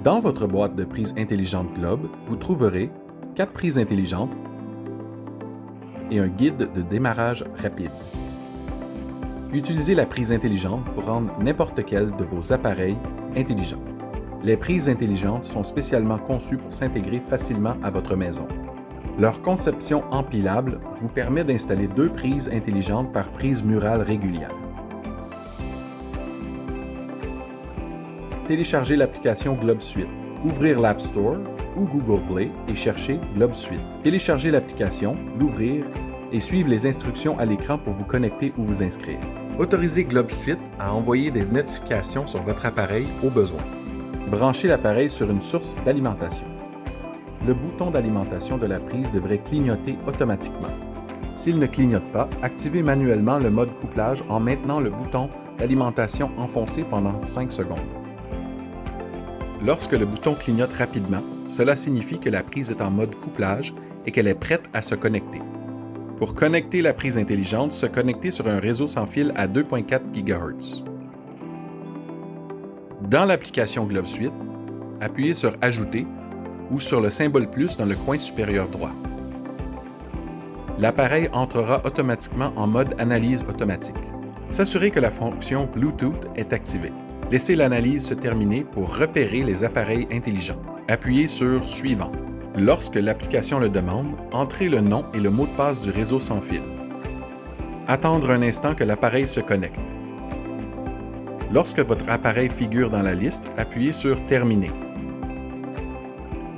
Dans votre boîte de prises intelligentes Globe, vous trouverez 4 prises intelligentes et un guide de démarrage rapide. Utilisez la prise intelligente pour rendre n'importe quel de vos appareils intelligents. Les prises intelligentes sont spécialement conçues pour s'intégrer facilement à votre maison. Leur conception empilable vous permet d'installer 2 prises intelligentes par prise murale régulière. Téléchargez l'application Globe Suite. Ouvrir l'App Store ou Google Play et chercher Globe Suite. Téléchargez l'application, l'ouvrir et suivre les instructions à l'écran pour vous connecter ou vous inscrire. Autorisez Globe Suite à envoyer des notifications sur votre appareil au besoin. Branchez l'appareil sur une source d'alimentation. Le bouton d'alimentation de la prise devrait clignoter automatiquement. S'il ne clignote pas, activez manuellement le mode couplage en maintenant le bouton d'alimentation enfoncé pendant 5 secondes. Lorsque le bouton clignote rapidement, cela signifie que la prise est en mode couplage et qu'elle est prête à se connecter. Pour connecter la prise intelligente, se connecter sur un réseau sans fil à 2.4 GHz. Dans l'application Globe Suite, appuyez sur « Ajouter » ou sur le symbole « plus » dans le coin supérieur droit. L'appareil entrera automatiquement en mode analyse automatique. S'assurer que la fonction Bluetooth est activée. Laissez l'analyse se terminer pour repérer les appareils intelligents. Appuyez sur « Suivant ». Lorsque l'application le demande, entrez le nom et le mot de passe du réseau sans fil. Attendre un instant que l'appareil se connecte. Lorsque votre appareil figure dans la liste, appuyez sur « Terminer ».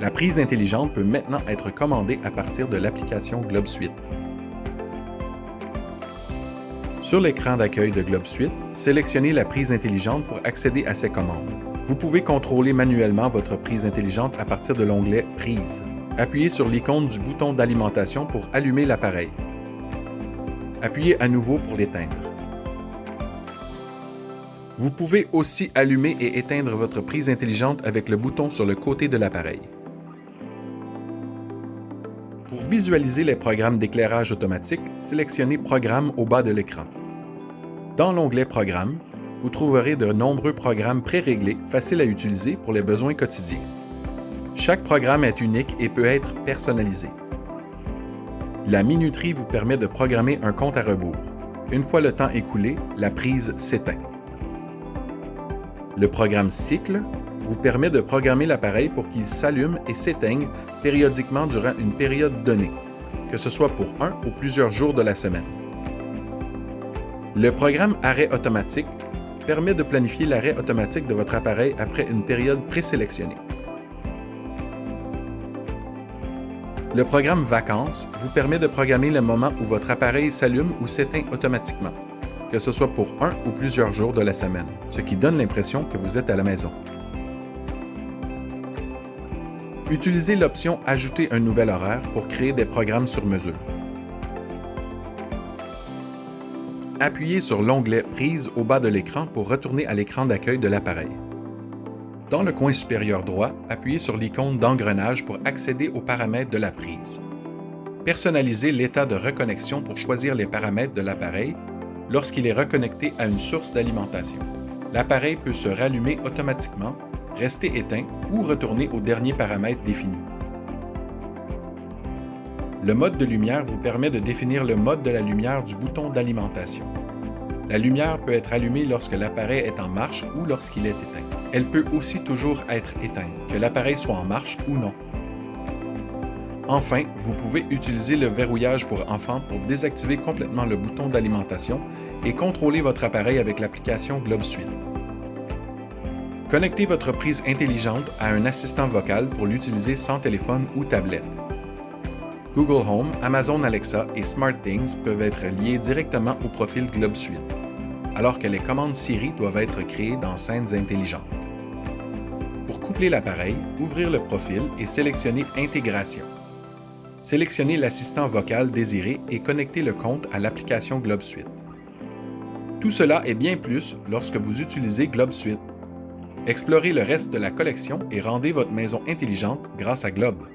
La prise intelligente peut maintenant être commandée à partir de l'application Globe Suite. Sur l'écran d'accueil de Globe Suite, sélectionnez la prise intelligente pour accéder à ses commandes. Vous pouvez contrôler manuellement votre prise intelligente à partir de l'onglet « Prise ». Appuyez sur l'icône du bouton d'alimentation pour allumer l'appareil. Appuyez à nouveau pour l'éteindre. Vous pouvez aussi allumer et éteindre votre prise intelligente avec le bouton sur le côté de l'appareil. Pour visualiser les programmes d'éclairage automatique, sélectionnez « Programmes » au bas de l'écran. Dans l'onglet « Programmes », vous trouverez de nombreux programmes pré-réglés, faciles à utiliser pour les besoins quotidiens. Chaque programme est unique et peut être personnalisé. La minuterie vous permet de programmer un compte à rebours. Une fois le temps écoulé, la prise s'éteint. Le programme Cycle vous permet de programmer l'appareil pour qu'il s'allume et s'éteigne périodiquement durant une période donnée, que ce soit pour un ou plusieurs jours de la semaine. Le programme Arrêt automatique permet de planifier l'arrêt automatique de votre appareil après une période présélectionnée. Le programme Vacances vous permet de programmer le moment où votre appareil s'allume ou s'éteint automatiquement, que ce soit pour un ou plusieurs jours de la semaine, ce qui donne l'impression que vous êtes à la maison. Utilisez l'option « Ajouter un nouvel horaire » pour créer des programmes sur mesure. Appuyez sur l'onglet « Prise » au bas de l'écran pour retourner à l'écran d'accueil de l'appareil. Dans le coin supérieur droit, appuyez sur l'icône d'engrenage pour accéder aux paramètres de la prise. Personnalisez l'état de reconnexion pour choisir les paramètres de l'appareil lorsqu'il est reconnecté à une source d'alimentation. L'appareil peut se rallumer automatiquement, rester éteint ou retourner au dernier paramètre défini. Le mode de lumière vous permet de définir le mode de la lumière du bouton d'alimentation. La lumière peut être allumée lorsque l'appareil est en marche ou lorsqu'il est éteint. Elle peut aussi toujours être éteinte, que l'appareil soit en marche ou non. Enfin, vous pouvez utiliser le verrouillage pour enfants pour désactiver complètement le bouton d'alimentation et contrôler votre appareil avec l'application Globe Suite. Connectez votre prise intelligente à un assistant vocal pour l'utiliser sans téléphone ou tablette. Google Home, Amazon Alexa et SmartThings peuvent être liés directement au profil Globe Suite, alors que les commandes Siri doivent être créées dans Scènes intelligentes. Pour coupler l'appareil, ouvrir le profil et sélectionner Intégration. Sélectionnez l'assistant vocal désiré et connectez le compte à l'application Globe Suite. Tout cela est bien plus lorsque vous utilisez Globe Suite. Explorez le reste de la collection et rendez votre maison intelligente grâce à Globe.